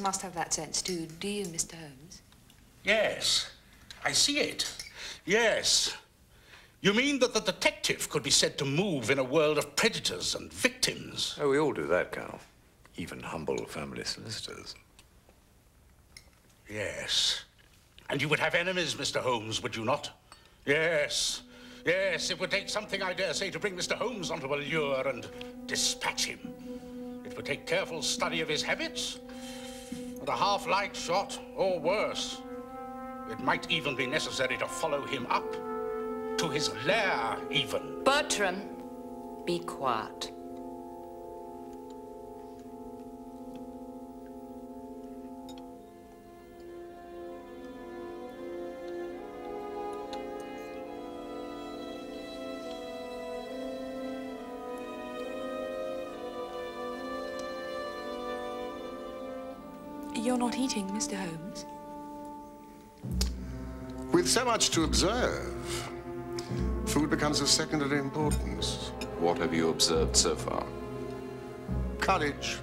must have that sense too, do you, Mr. Holmes? Yes, I see it. Yes. You mean that the detective could be said to move in a world of predators and victims? Oh, we all do that, Colonel. Even humble family solicitors. Yes. And you would have enemies, Mr. Holmes, would you not? Yes. Yes, it would take something, I dare say, to bring Mr. Holmes onto a lure and dispatch him. It would take careful study of his habits, and a half-light shot, or worse. It might even be necessary to follow him up, to his lair, even. Bertram, be quiet. You're not eating, Mr. Holmes? With so much to observe, food becomes of secondary importance. What have you observed so far? Courage,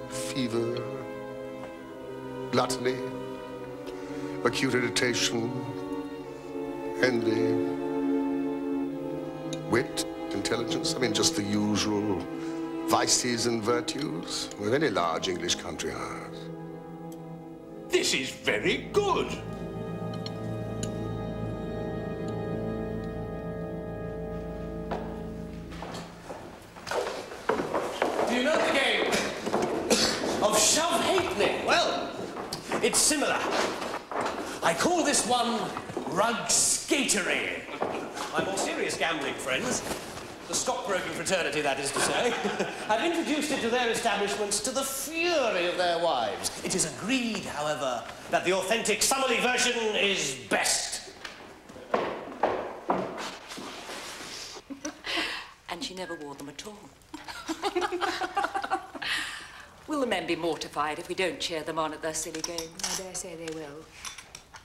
fever, gluttony, acute irritation, envy, wit, intelligence. I mean, just the usual vices and virtues of any large English country house. This is very good. Do you know the game of shove halfpenny? Well, it's similar. I call this one rug skatery. My more serious gambling friends, the stockbroking fraternity, that is to say, have introduced it to their establishments to the fury of their wives. It is agreed, however, that the authentic Summerlee version is best. And she never wore them at all. Will the men be mortified if we don't cheer them on at their silly games? I dare say they will.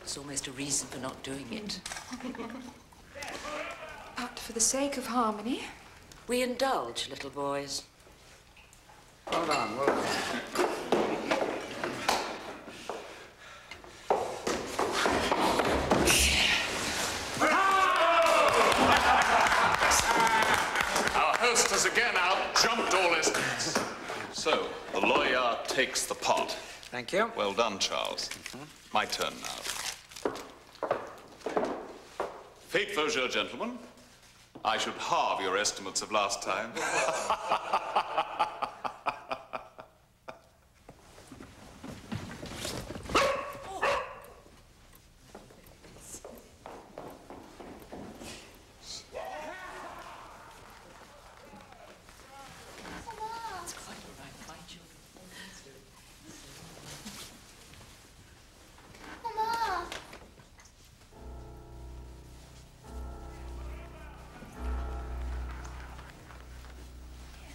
It's almost a reason for not doing it. But for the sake of harmony... We indulge, little boys. Well done, well done. Our host has again out-jumped all estimates. So, the lawyer takes the pot. Thank you. Well done, Charles. My turn now. Fate Vosger, gentlemen. I should halve your estimates of last time.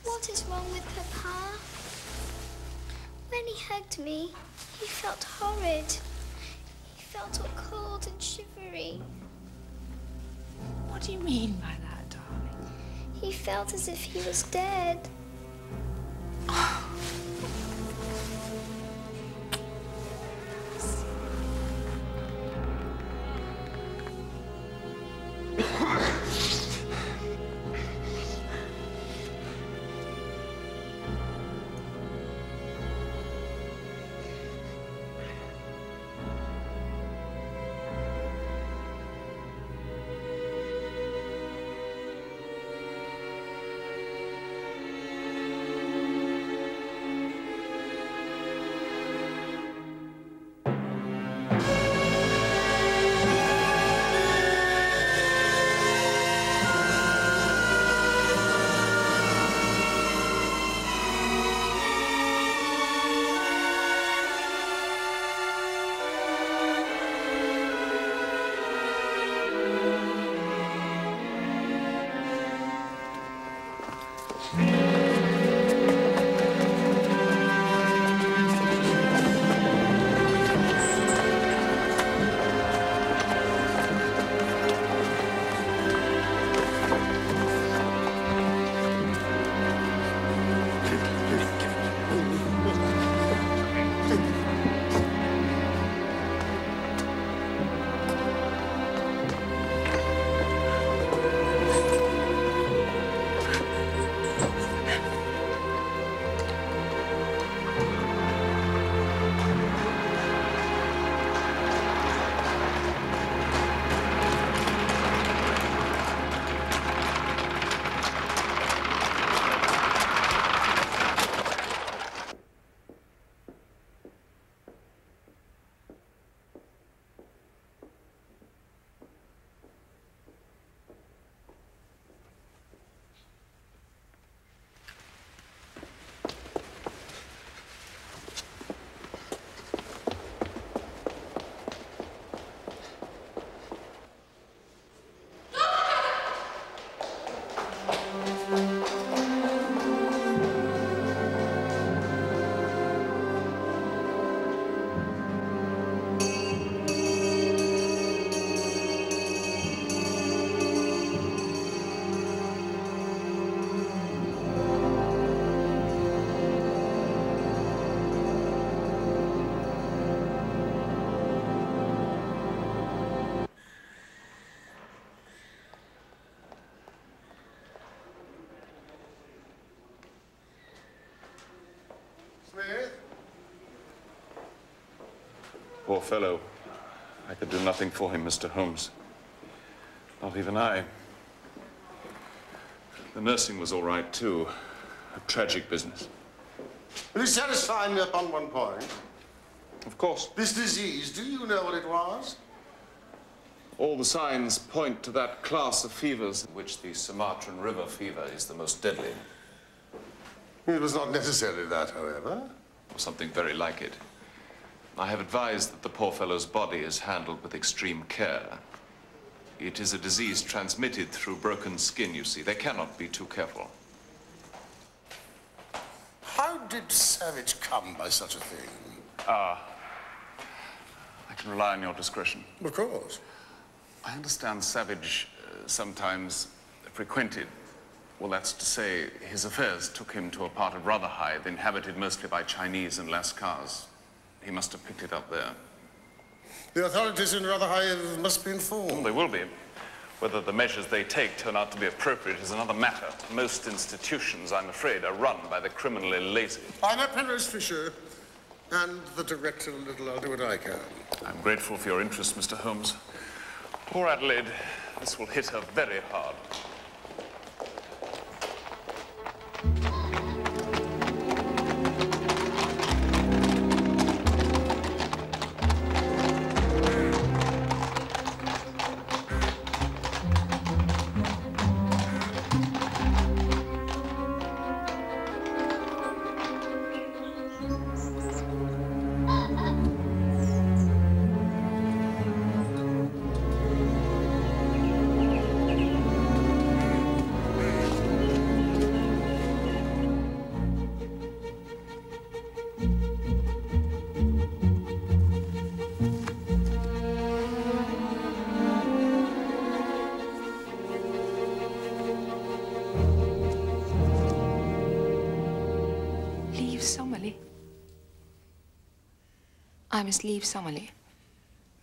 What is wrong with Papa? When he hugged me, he felt horrid. He felt all cold and shivery. What do you mean by that, darling? He felt as if he was dead. Poor fellow. I could do nothing for him, Mr. Holmes. Not even I. The nursing was all right, too. A tragic business. Will you satisfy me upon one point? Of course. This disease, do you know what it was? All the signs point to that class of fevers, in which the Sumatran River fever is the most deadly. It was not necessarily that, however. Or something very like it. I have advised that the poor fellow's body is handled with extreme care. It is a disease transmitted through broken skin, you see. They cannot be too careful. How did Savage come by such a thing? I can rely on your discretion. Of course. I understand Savage sometimes frequented, well, that's to say, his affairs took him to a part of Rotherhithe inhabited mostly by Chinese and Lascars. He must have picked it up there. The authorities in Rotherhithe must be informed. Well, they will be. Whether the measures they take turn out to be appropriate is another matter. Most institutions, I'm afraid, are run by the criminally lazy. I'm a Penrose Fisher, and the director Little. I'll do what I can. I'm grateful for your interest, Mr. Holmes. Poor Adelaide, this will hit her very hard. I must leave Summerley.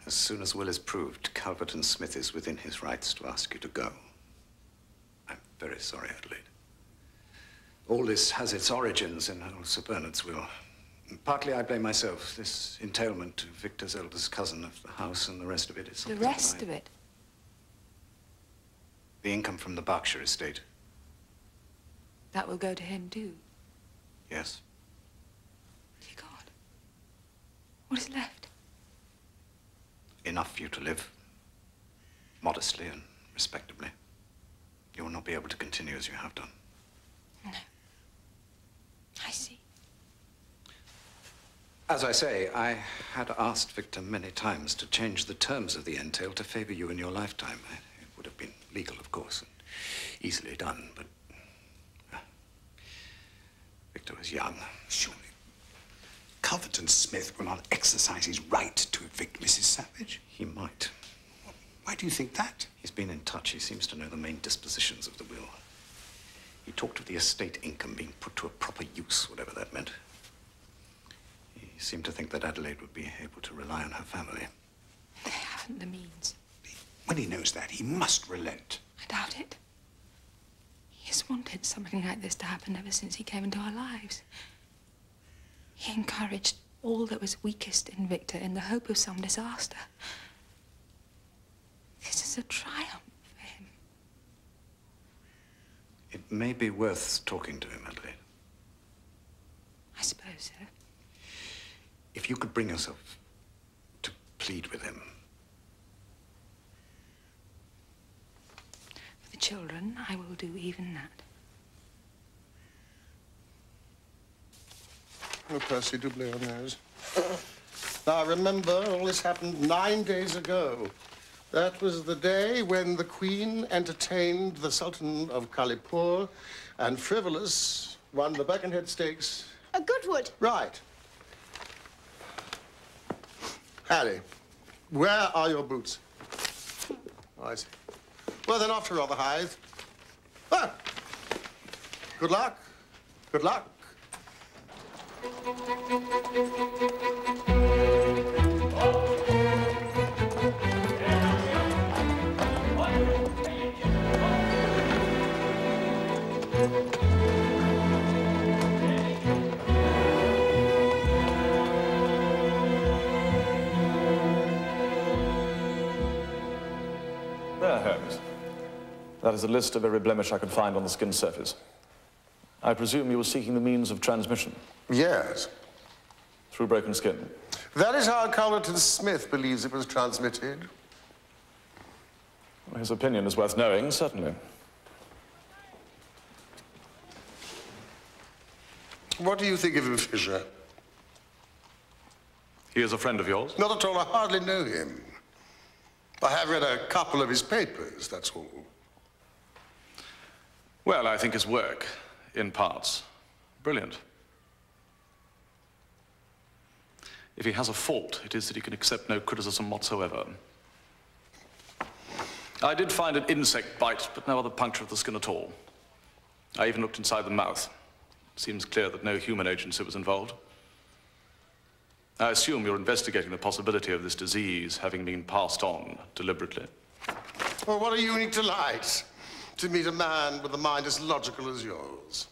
As soon as will is proved, Calvert and Smith is within his rights to ask you to go. I'm very sorry, Adelaide. All this has its origins in old Sir Bernard's will. Partly I blame myself. This entailment to Victor's eldest cousin of the house and the rest of it is something The rest of it? The income from the Berkshire estate. That will go to him, too. Yes. Dear God. What is left? Enough for you to live. Modestly and respectably. You will not be able to continue as you have done. No. I see. As I say, I had asked Victor many times to change the terms of the entail to favor you in your lifetime. It would have been legal, of course, and easily done, but Victor was young. Surely Calvert and Smith will not exercise his right to evict Mrs. Savage. He might. Why do you think that? He's been in touch. He seems to know the main dispositions of the will. He talked of the estate income being put to a proper use, whatever that meant. He seemed to think that Adelaide would be able to rely on her family. They haven't the means. When he knows that, he must relent. I doubt it. He has wanted something like this to happen ever since he came into our lives. He encouraged all that was weakest in Victor in the hope of some disaster. This is a triumph for him. It may be worth talking to him, Adelaide. I suppose so. If you could bring yourself to plead with him. For the children, I will do even that. Oh, Percy, do play on those. Now, remember, all this happened 9 days ago. That was the day when the Queen entertained the Sultan of Kalipur, and Frivolous won the Birkenhead Stakes. Goodwood. Right. Harry, where are your boots? Oh, I see. Well, then, off to Rotherhithe. Ah! Good luck. Good luck. That is a list of every blemish I could find on the skin surface. I presume you were seeking the means of transmission? Yes. Through broken skin? That is how Culverton Smith believes it was transmitted. His opinion is worth knowing, certainly. What do you think of him, Fisher? He is a friend of yours? Not at all. I hardly know him. I have read a couple of his papers, that's all. Well, I think his work, in parts, brilliant. If he has a fault, it is that he can accept no criticism whatsoever. I did find an insect bite, but no other puncture of the skin at all. I even looked inside the mouth. It seems clear that no human agency was involved. I assume you're investigating the possibility of this disease having been passed on deliberately. Well, what a unique delight to meet a man with a mind as logical as yours.